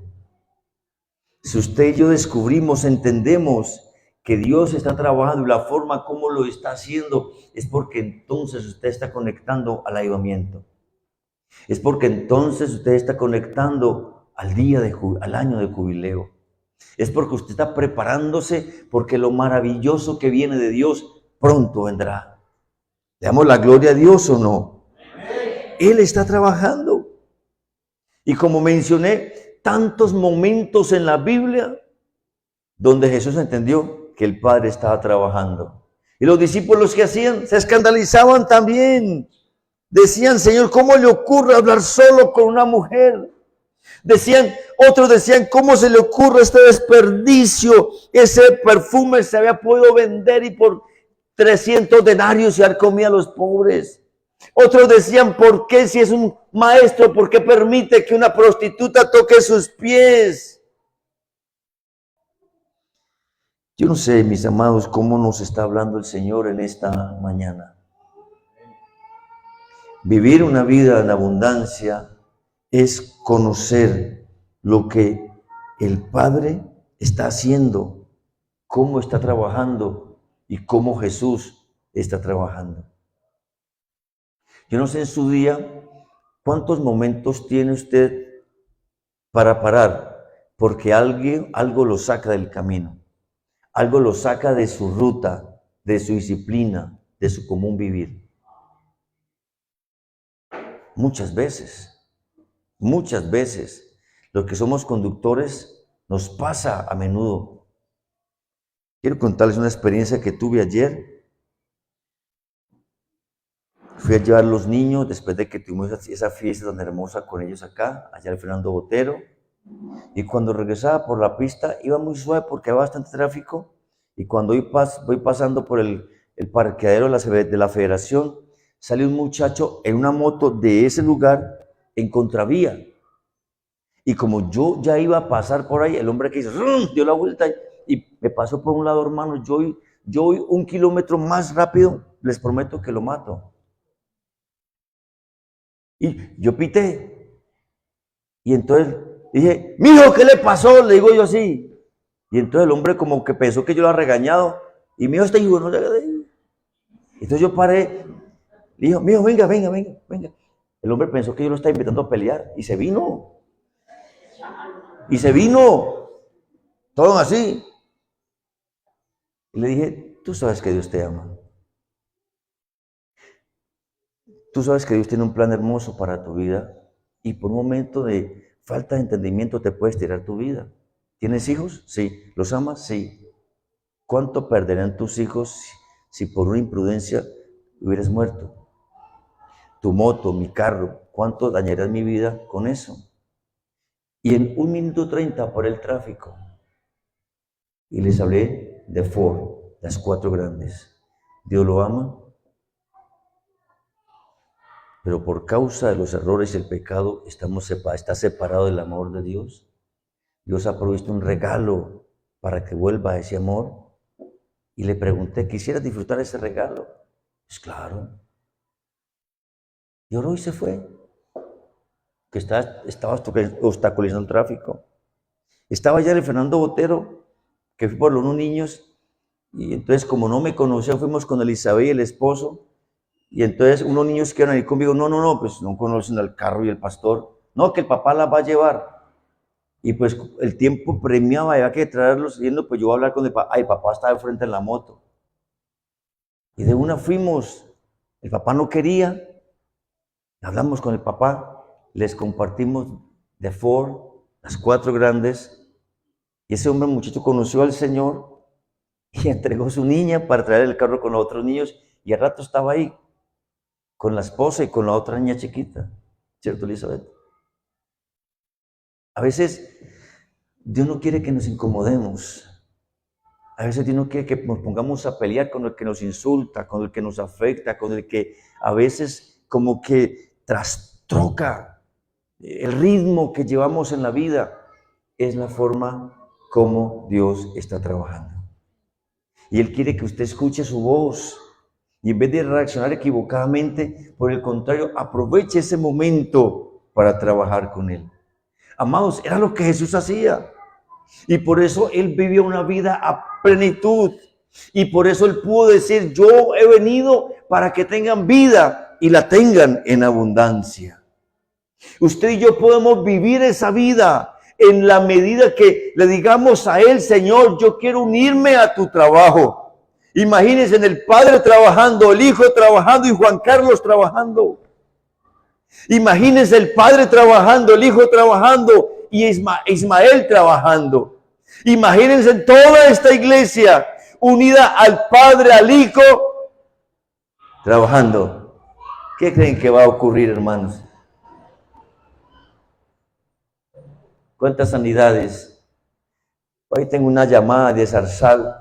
Si usted y yo descubrimos, entendemos que Dios está trabajando y la forma como lo está haciendo, es porque entonces usted está conectando al avivamiento. Es porque entonces usted está conectando al año de jubileo. Es porque usted está preparándose porque lo maravilloso que viene de Dios pronto vendrá. ¿Le damos la gloria a Dios o no? Él está trabajando. Y como mencioné, tantos momentos en la Biblia donde Jesús entendió que el Padre estaba trabajando. Y los discípulos que hacían, se escandalizaban también. Decían, Señor, ¿cómo le ocurre hablar solo con una mujer? Otros decían, ¿cómo se le ocurre este desperdicio? Ese perfume se había podido vender y por 300 denarios y dar comida a los pobres. Otros decían, ¿por qué si es un maestro, por qué permite que una prostituta toque sus pies? Yo no sé, mis amados, cómo nos está hablando el Señor en esta mañana. Vivir una vida en abundancia es conocer lo que el Padre está haciendo, cómo está trabajando y cómo Jesús está trabajando. Yo no sé en su día cuántos momentos tiene usted para parar, porque algo lo saca del camino, algo lo saca de su ruta, de su disciplina, de su común vivir. Muchas veces, los que somos conductores nos pasa a menudo. Quiero contarles una experiencia que tuve ayer. Fui a llevar a los niños después de que tuvimos esa fiesta tan hermosa con ellos acá, allá en Fernando Botero. Y cuando regresaba por la pista, iba muy suave porque había bastante tráfico. Y cuando voy pasando por el parqueadero de la Federación, sale un muchacho en una moto de ese lugar en contravía. Y como yo ya iba a pasar por ahí, el hombre que hizo, dio la vuelta y me pasó por un lado, hermano. Yo voy 1 kilómetro más rápido, les prometo que lo mato. Y yo pité. Y entonces dije, mijo, ¿qué le pasó? Le digo yo así. Y entonces el hombre como que pensó que yo lo había regañado. Y mijo, este hijo no le haga. Entonces yo paré. Le dijo, mijo, venga. El hombre pensó que yo lo estaba invitando a pelear. Y se vino. Todo así. Y le dije, tú sabes que Dios te ama. Tú sabes que Dios tiene un plan hermoso para tu vida y por un momento de falta de entendimiento te puedes tirar tu vida. ¿Tienes hijos? Sí. ¿Los amas? Sí. ¿Cuánto perderán tus hijos si por una imprudencia hubieras muerto? Tu moto, mi carro, ¿cuánto dañarás mi vida con eso? Y en 1 minuto 30 por el tráfico. Y les hablé de Ford, las 4 grandes. Dios lo ama. Pero por causa de los errores y el pecado está separado del amor de Dios. Dios ha provisto un regalo para que vuelva ese amor. Y le pregunté, ¿quisieras disfrutar ese regalo? Pues claro. Y oró y se fue. Que estaba obstaculizando el tráfico. Estaba ya el Fernando Botero, que fui por los unos niños. Y entonces, como no me conocía, fuimos con Elizabeth y el esposo. Y entonces unos niños quieren ir conmigo, no, pues no conocen al carro y el pastor. No, que el papá la va a llevar. Y pues el tiempo premiaba, había que traerlos yendo, pues yo voy a hablar con el papá. Ay, papá estaba de frente en la moto. Y de una fuimos, el papá no quería, hablamos con el papá, les compartimos de Ford, las 4 grandes, y ese hombre muchacho conoció al Señor y entregó su niña para traer el carro con los otros niños, y al rato estaba ahí con la esposa y con la otra niña chiquita, ¿cierto, Elizabeth? A veces Dios no quiere que nos incomodemos. A veces Dios no quiere que nos pongamos a pelear con el que nos insulta, con el que nos afecta, con el que a veces como que trastroca el ritmo que llevamos en la vida. Es la forma como Dios está trabajando. Y Él quiere que usted escuche su voz. Y en vez de reaccionar equivocadamente, por el contrario, aproveche ese momento para trabajar con Él. Amados, era lo que Jesús hacía. Y por eso Él vivió una vida a plenitud. Y por eso Él pudo decir, yo he venido para que tengan vida y la tengan en abundancia. Usted y yo podemos vivir esa vida en la medida que le digamos a Él, Señor, yo quiero unirme a tu trabajo. Imagínense en el Padre trabajando, el Hijo trabajando y Juan Carlos trabajando. Imagínense el Padre trabajando, el Hijo trabajando y Ismael trabajando. Imagínense toda esta iglesia unida al Padre, al Hijo, trabajando. ¿Qué creen que va a ocurrir, hermanos? ¿Cuántas sanidades? Hoy tengo una llamada de Zarzal.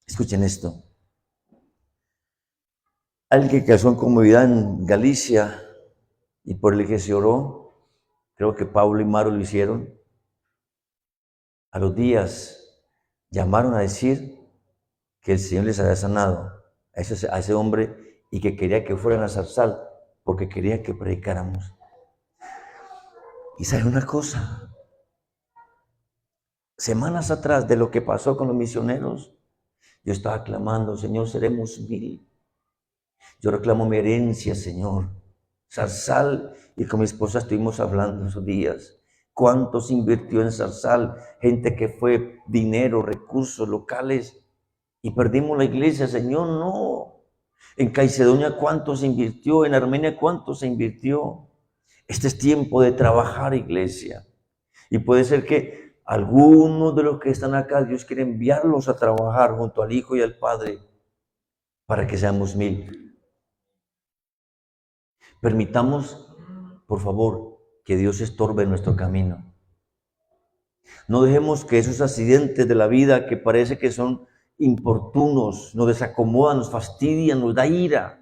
Escuchen esto. Alguien que casó en comunidad en Galicia y por el que se oró, creo que Pablo y Maro lo hicieron. A los días llamaron a decir que el Señor les había sanado a ese hombre y que quería que fueran a Zarzal porque quería que predicáramos. Y sabe una cosa, semanas atrás de lo que pasó con los misioneros, yo estaba clamando, Señor, seremos 1000. Yo reclamo mi herencia, Señor. Zarzal, y con mi esposa estuvimos hablando esos días. ¿Cuánto se invirtió en Zarzal? Gente que fue dinero, recursos locales, y perdimos la iglesia, Señor, no. En Caicedonia, ¿cuánto se invirtió? En Armenia, ¿cuánto se invirtió? Este es tiempo de trabajar, iglesia. Y puede ser que algunos de los que están acá, Dios quiere enviarlos a trabajar junto al Hijo y al Padre para que seamos 1000. Permitamos, por favor, que Dios estorbe nuestro camino. No dejemos que esos accidentes de la vida que parece que son importunos, nos desacomodan, nos fastidian, nos da ira.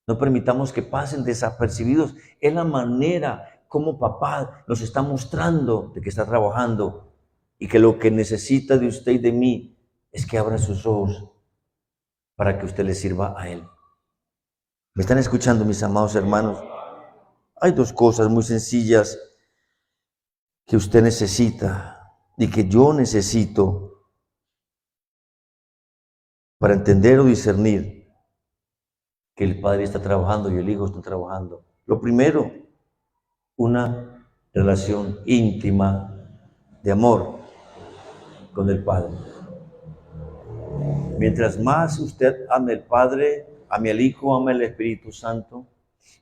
No permitamos que pasen desapercibidos. Es la manera como papá nos está mostrando de que está trabajando y que lo que necesita de usted y de mí es que abra sus ojos para que usted le sirva a Él. ¿Me están escuchando, mis amados hermanos? Hay 2 cosas muy sencillas que usted necesita y que yo necesito para entender o discernir que el Padre está trabajando y el Hijo está trabajando. Lo primero, una relación íntima de amor con el Padre. Mientras más usted ame al Padre, ame al Hijo, ame al Espíritu Santo,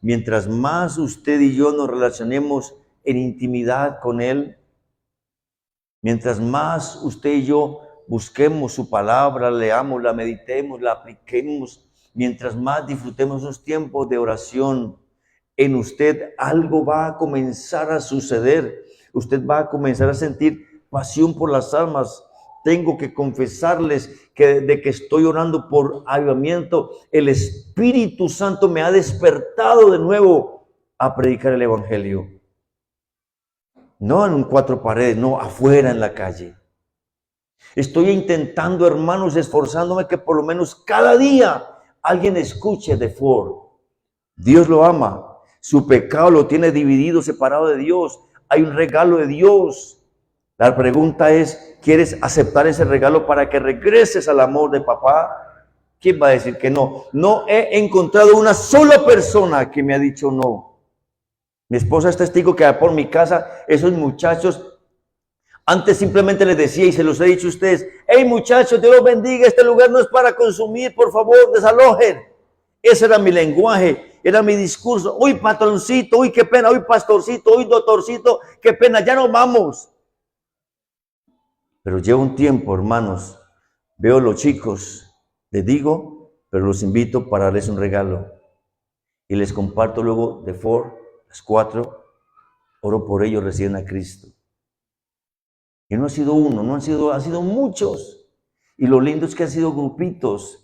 mientras más usted y yo nos relacionemos en intimidad con Él, mientras más usted y yo busquemos su palabra, leamos, la meditemos, la apliquemos, mientras más disfrutemos esos tiempos de oración, en usted algo va a comenzar a suceder. Usted va a comenzar a sentir pasión por las almas. Tengo que confesarles que desde que estoy orando por avivamiento, el Espíritu Santo me ha despertado de nuevo a predicar el Evangelio. No en 4 paredes, no, afuera en la calle. Estoy intentando, hermanos, esforzándome que por lo menos cada día alguien escuche de Ford. Dios lo ama. Su pecado lo tiene dividido, separado de Dios. Hay un regalo de Dios. La pregunta es, ¿quieres aceptar ese regalo para que regreses al amor de papá? ¿Quién va a decir que no? No he encontrado una sola persona que me ha dicho no. Mi esposa es testigo que por mi casa, esos muchachos, antes simplemente les decía, y se los he dicho a ustedes, hey muchachos, Dios los bendiga, este lugar no es para consumir, por favor, desalojen. Ese era mi lenguaje. era mi discurso. Uy, patroncito, uy, qué pena, uy, pastorcito, uy, doctorcito, qué pena, ya nos vamos. Pero lleva un tiempo, hermanos, veo los chicos, les digo, pero los invito para darles un regalo. Y les comparto luego de 4, oro por ellos, reciben a Cristo. Y no ha sido uno, han sido muchos. Y lo lindo es que han sido grupitos.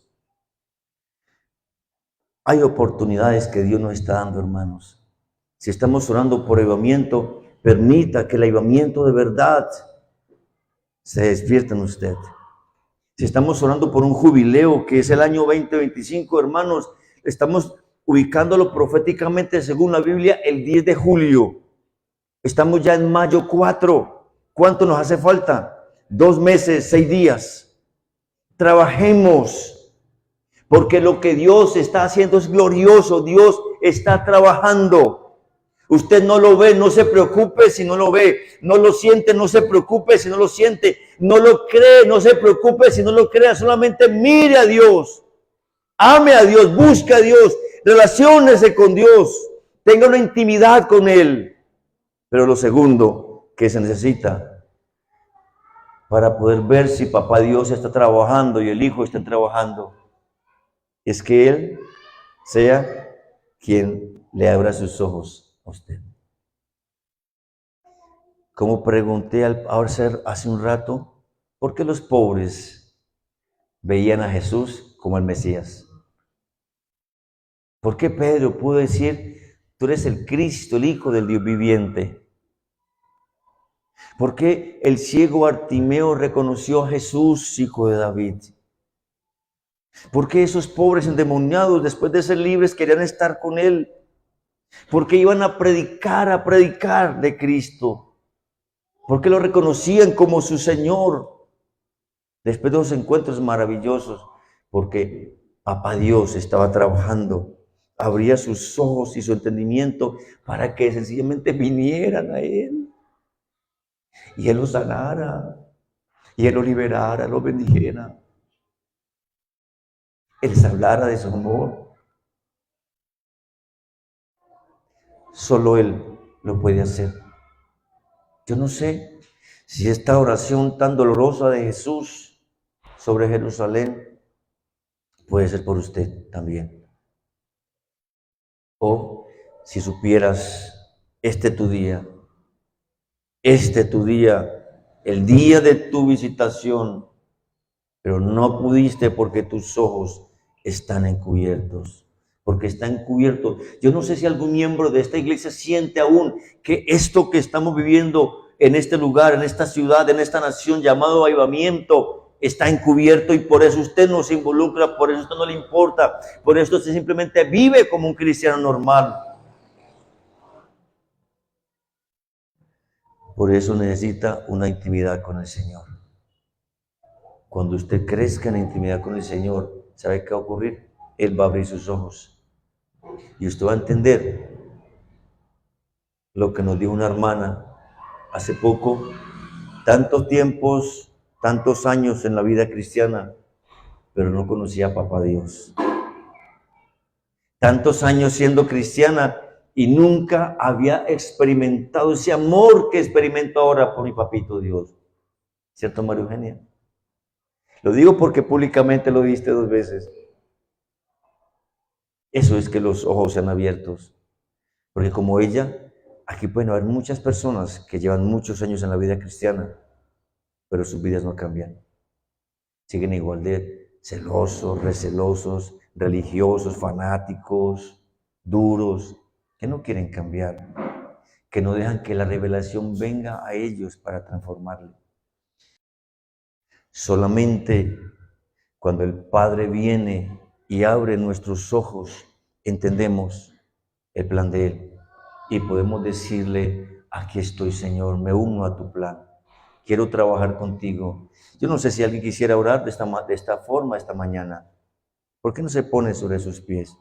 Hay oportunidades que Dios nos está dando, hermanos. Si estamos orando por avivamiento, permita que el avivamiento de verdad se despierte en usted. Si estamos orando por un jubileo, que es el año 2025, hermanos, estamos ubicándolo proféticamente según la Biblia el 10 de julio. Estamos ya en mayo 4. ¿Cuánto nos hace falta? 2 meses, 6 días. Trabajemos. Porque lo que Dios está haciendo es glorioso. Dios está trabajando. Usted no lo ve, no se preocupe si no lo ve. No lo siente, no se preocupe si no lo siente. No lo cree, no se preocupe si no lo crea. Solamente mire a Dios. Ame a Dios, busque a Dios. Relaciónese con Dios. Tenga una intimidad con Él. Pero lo segundo que se necesita para poder ver si Papá Dios está trabajando y el Hijo está trabajando, es que Él sea quien le abra sus ojos a usted. Como pregunté hace un rato, ¿por qué los pobres veían a Jesús como el Mesías? ¿Por qué Pedro pudo decir, tú eres el Cristo, el Hijo del Dios viviente? ¿Por qué el ciego Bartimeo reconoció a Jesús, Hijo de David? ¿Por qué esos pobres endemoniados, después de ser libres, querían estar con Él? ¿Por qué iban a predicar de Cristo? ¿Por qué lo reconocían como su Señor? Después de los encuentros maravillosos, porque Papá Dios estaba trabajando, abría sus ojos y su entendimiento para que sencillamente vinieran a Él. Y Él los sanara, y Él los liberara, los bendijera. Él les hablara de su amor. Solo Él lo puede hacer. Yo no sé si esta oración tan dolorosa de Jesús sobre Jerusalén puede ser por usted también. O si supieras tu día, el día de tu visitación, pero no pudiste porque tus ojos están encubiertos, porque está encubierto. Yo no sé si algún miembro de esta iglesia siente aún que esto que estamos viviendo en este lugar, en esta ciudad, en esta nación llamado avivamiento, está encubierto y por eso usted no se involucra, por eso usted no le importa, por eso usted simplemente vive como un cristiano normal. Por eso necesita una intimidad con el Señor. Cuando usted crezca en la intimidad con el Señor, ¿sabe qué va a ocurrir? Él va a abrir sus ojos. Y usted va a entender lo que nos dijo una hermana hace poco. Tantos tiempos, tantos años en la vida cristiana, pero no conocía a Papá Dios. Tantos años siendo cristiana y nunca había experimentado ese amor que experimento ahora por mi Papito Dios. ¿Cierto, María Eugenia? Lo digo porque públicamente lo diste 2 veces. Eso es que los ojos sean abiertos. Porque como ella, aquí pueden haber muchas personas que llevan muchos años en la vida cristiana, pero sus vidas no cambian. Siguen igual de celosos, recelosos, religiosos, fanáticos, duros, que no quieren cambiar, que no dejan que la revelación venga a ellos para transformarle. Solamente cuando el Padre viene y abre nuestros ojos, entendemos el plan de Él y podemos decirle, aquí estoy, Señor, me uno a tu plan, quiero trabajar contigo. Yo no sé si alguien quisiera orar de esta forma esta mañana. ¿Por qué no se pone sobre sus pies?